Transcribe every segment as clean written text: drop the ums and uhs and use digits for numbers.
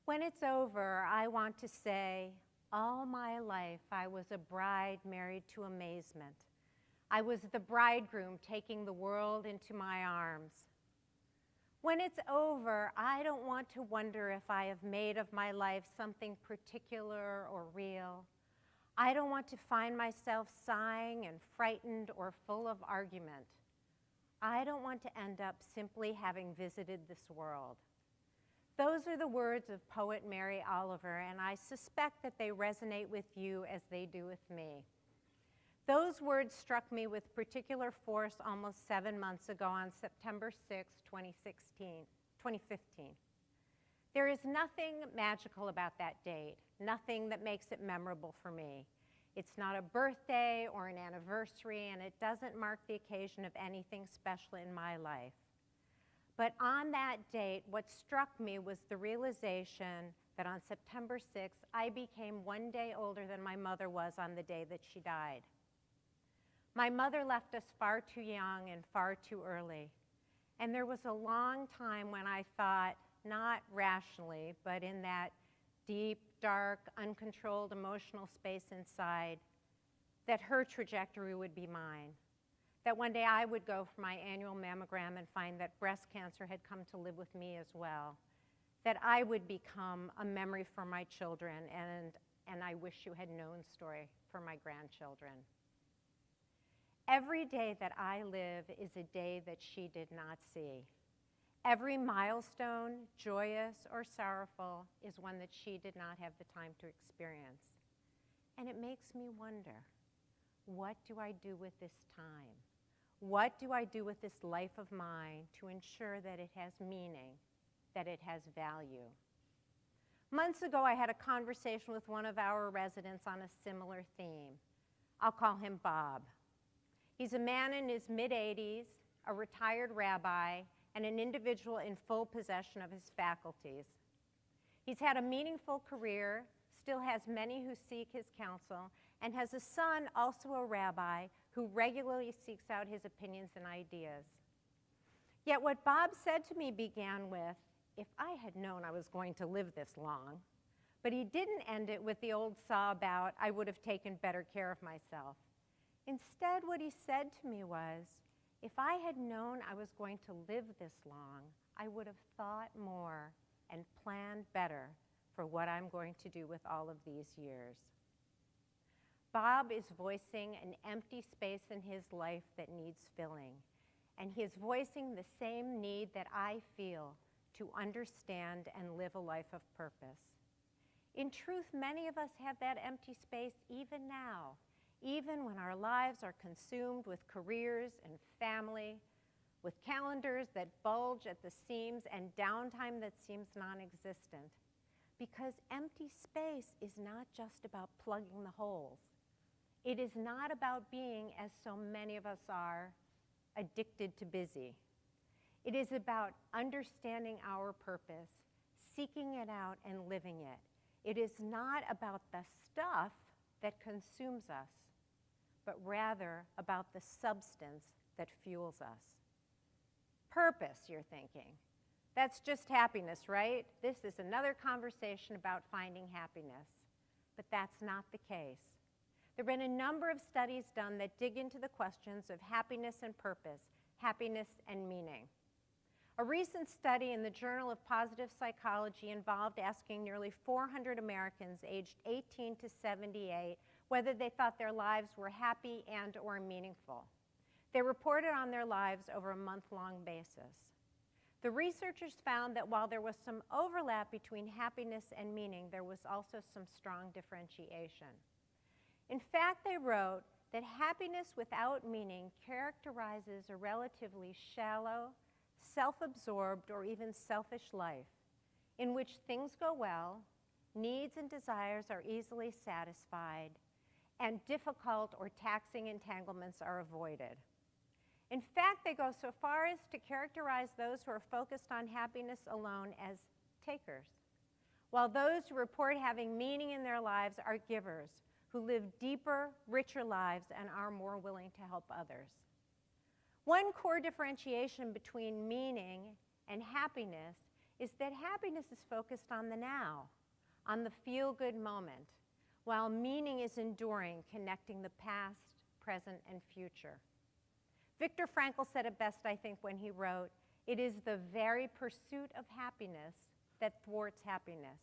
When it's over, I want to say, all my life I was a bride married to amazement. I was the bridegroom taking the world into my arms. When it's over, I don't want to wonder if I have made of my life something particular or real. I don't want to find myself sighing and frightened or full of argument. I don't want to end up simply having visited this world. Those are the words of poet Mary Oliver, and I suspect that they resonate with you as they do with me. Those words struck me with particular force almost 7 months ago on September 6, 2015. There is nothing magical about that date, nothing that makes it memorable for me. It's not a birthday or an anniversary, and it doesn't mark the occasion of anything special in my life. But on that date, what struck me was the realization that on September 6th, I became 1 day older than my mother was on the day that she died. My mother left us far too young and far too early. And there was a long time when I thought, not rationally, but in that deep, dark, uncontrolled emotional space inside, that her trajectory would be mine. That one day I would go for my annual mammogram and find that breast cancer had come to live with me as well. That I would become a memory for my children and I wish you had known story for my grandchildren. Every day that I live is a day that she did not see. Every milestone, joyous or sorrowful, is one that she did not have the time to experience. And it makes me wonder, what do I do with this time? What do I do with this life of mine to ensure that it has meaning, that it has value? Months ago, I had a conversation with one of our residents on a similar theme. I'll call him Bob. He's a man in his mid-80s, a retired rabbi, and an individual in full possession of his faculties. He's had a meaningful career, still has many who seek his counsel, and has a son, also a rabbi, who regularly seeks out his opinions and ideas. Yet what Bob said to me began with, if I had known I was going to live this long, but he didn't end it with the old saw about, I would have taken better care of myself. Instead, what he said to me was, if I had known I was going to live this long, I would have thought more and planned better for what I'm going to do with all of these years. Bob is voicing an empty space in his life that needs filling, and he is voicing the same need that I feel to understand and live a life of purpose. In truth, many of us have that empty space even now, even when our lives are consumed with careers and family, with calendars that bulge at the seams and downtime that seems non-existent. Because empty space is not just about plugging the holes. It is not about being, as so many of us are, addicted to busy. It is about understanding our purpose, seeking it out and living it. It is not about the stuff that consumes us, but rather about the substance that fuels us. Purpose, you're thinking. That's just happiness, right? This is another conversation about finding happiness. But that's not the case. There have been a number of studies done that dig into the questions of happiness and purpose, happiness and meaning. A recent study in the Journal of Positive Psychology involved asking nearly 400 Americans aged 18 to 78 whether they thought their lives were happy and or meaningful. They reported on their lives over a month-long basis. The researchers found that while there was some overlap between happiness and meaning, there was also some strong differentiation. In fact, they wrote that happiness without meaning characterizes a relatively shallow, self-absorbed, or even selfish life in which things go well, needs and desires are easily satisfied, and difficult or taxing entanglements are avoided. In fact, they go so far as to characterize those who are focused on happiness alone as takers, while those who report having meaning in their lives are givers, who live deeper, richer lives and are more willing to help others. One core differentiation between meaning and happiness is that happiness is focused on the now, on the feel-good moment, while meaning is enduring, connecting the past, present, and future. Viktor Frankl said it best, I think, when he wrote, "It is the very pursuit of happiness that thwarts happiness."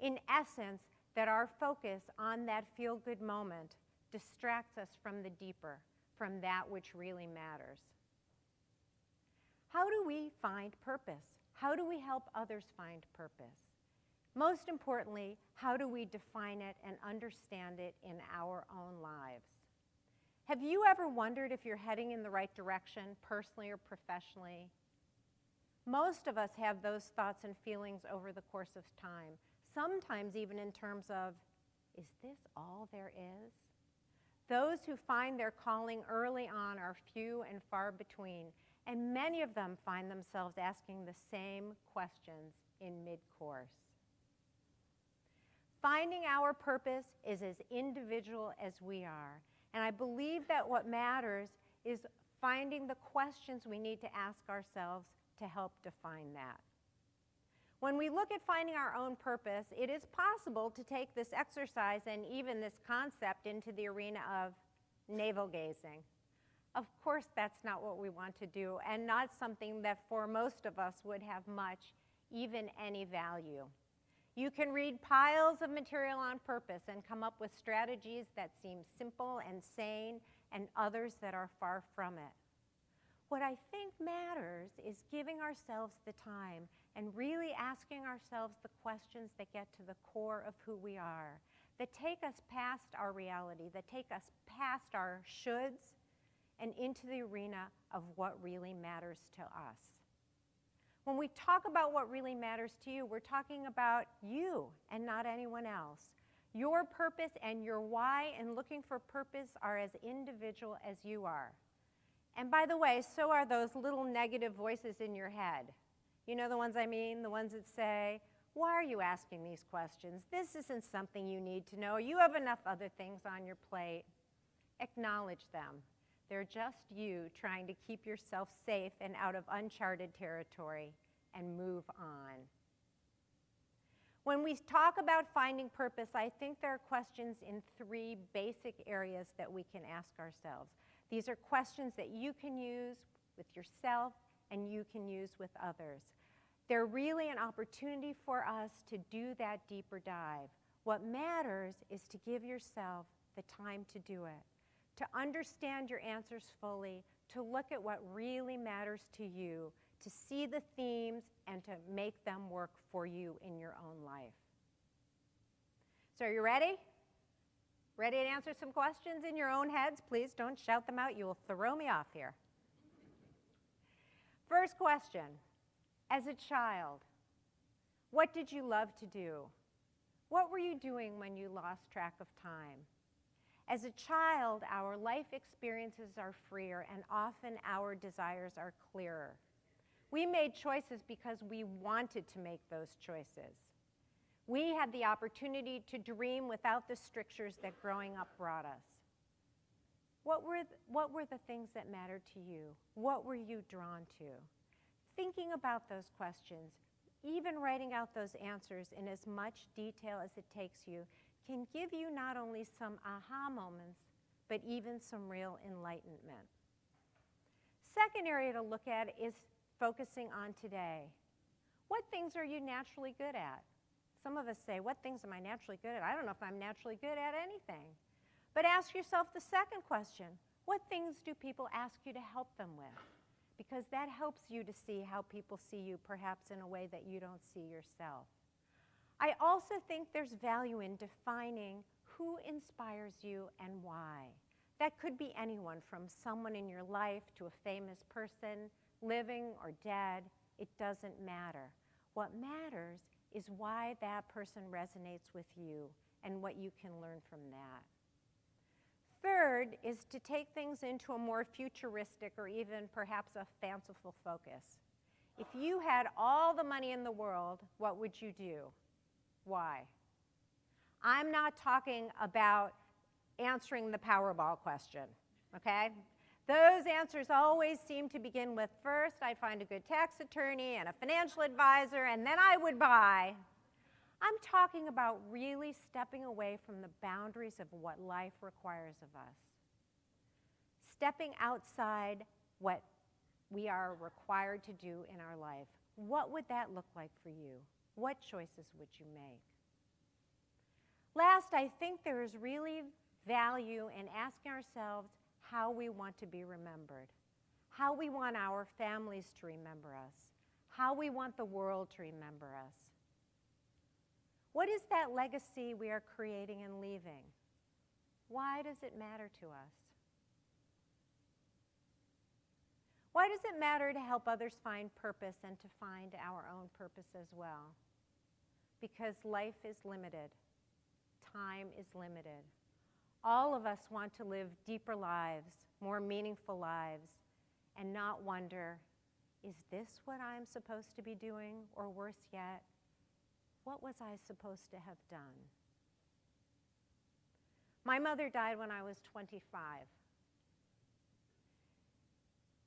In essence, that our focus on that feel-good moment distracts us from the deeper, from that which really matters. How do we find purpose? How do we help others find purpose? Most importantly, how do we define it and understand it in our own lives? Have you ever wondered if you're heading in the right direction, personally or professionally? Most of us have those thoughts and feelings over the course of time, sometimes even in terms of, is this all there is? Those who find their calling early on are few and far between, and many of them find themselves asking the same questions in mid-course. Finding our purpose is as individual as we are, and I believe that what matters is finding the questions we need to ask ourselves to help define that. When we look at finding our own purpose, it is possible to take this exercise and even this concept into the arena of navel-gazing. Of course, that's not what we want to do, and not something that for most of us would have much, even any value. You can read piles of material on purpose and come up with strategies that seem simple and sane, and others that are far from it. What I think matters is giving ourselves the time and really asking ourselves the questions that get to the core of who we are, that take us past our reality, that take us past our shoulds and into the arena of what really matters to us. When we talk about what really matters to you, we're talking about you and not anyone else. Your purpose and your why in looking for purpose are as individual as you are. And by the way, so are those little negative voices in your head. You know the ones I mean? The ones that say, why are you asking these questions? This isn't something you need to know. You have enough other things on your plate. Acknowledge them. They're just you trying to keep yourself safe and out of uncharted territory and move on. When we talk about finding purpose, I think there are questions in three basic areas that we can ask ourselves. These are questions that you can use with yourself and you can use with others. They're really an opportunity for us to do that deeper dive. What matters is to give yourself the time to do it, to understand your answers fully, to look at what really matters to you, to see the themes and to make them work for you in your own life. So are you ready? Ready to answer some questions in your own heads? Please don't shout them out. You will throw me off here. First question. As a child, what did you love to do? What were you doing when you lost track of time? As a child, our life experiences are freer and often our desires are clearer. We made choices because we wanted to make those choices. We had the opportunity to dream without the strictures that growing up brought us. What were the things that mattered to you? What were you drawn to? Thinking about those questions, even writing out those answers in as much detail as it takes you, can give you not only some aha moments, but even some real enlightenment. Second area to look at is focusing on today. What things are you naturally good at? Some of us say, what things am I naturally good at? I don't know if I'm naturally good at anything. But ask yourself the second question. What things do people ask you to help them with? Because that helps you to see how people see you, perhaps in a way that you don't see yourself. I also think there's value in defining who inspires you and why. That could be anyone, from someone in your life to a famous person, living or dead. It doesn't matter. What matters is why that person resonates with you and what you can learn from that. Third is to take things into a more futuristic or even perhaps a fanciful focus. If you had all the money in the world, what would you do? Why? I'm not talking about answering the Powerball question, okay? Those answers always seem to begin with, first, I'd find a good tax attorney and a financial advisor, and then I would buy. I'm talking about really stepping away from the boundaries of what life requires of us. Stepping outside what we are required to do in our life. What would that look like for you? What choices would you make? Last, I think there is really value in asking ourselves how we want to be remembered, how we want our families to remember us, how we want the world to remember us. What is that legacy we are creating and leaving? Why does it matter to us? Why does it matter to help others find purpose and to find our own purpose as well? Because life is limited. Time is limited. All of us want to live deeper lives, more meaningful lives, and not wonder, is this what I'm supposed to be doing? Or worse yet, what was I supposed to have done? My mother died when I was 25.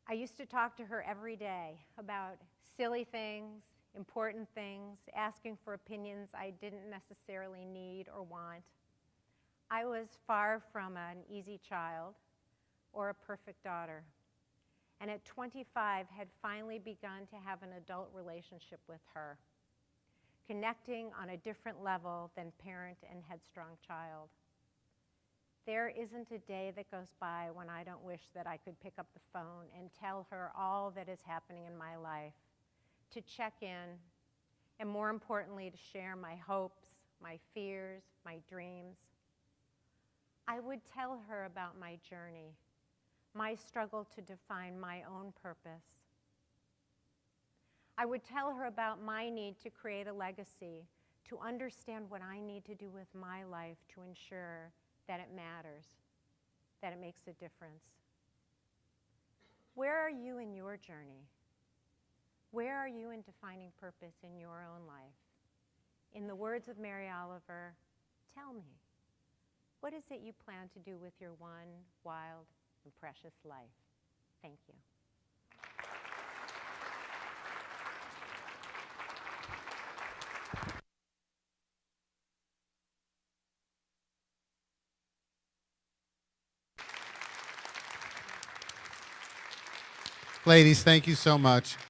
I used to talk to her every day about silly things, important things, asking for opinions I didn't necessarily need or want. I was far from an easy child or a perfect daughter, and at 25 had finally begun to have an adult relationship with her, connecting on a different level than parent and headstrong child. There isn't a day that goes by when I don't wish that I could pick up the phone and tell her all that is happening in my life, to check in, and more importantly, to share my hopes, my fears, my dreams. I would tell her about my journey, my struggle to define my own purpose. I would tell her about my need to create a legacy, to understand what I need to do with my life to ensure that it matters, that it makes a difference. Where are you in your journey? Where are you in defining purpose in your own life? In the words of Mary Oliver, tell me, what is it you plan to do with your one wild and precious life? Thank you. Ladies, thank you so much.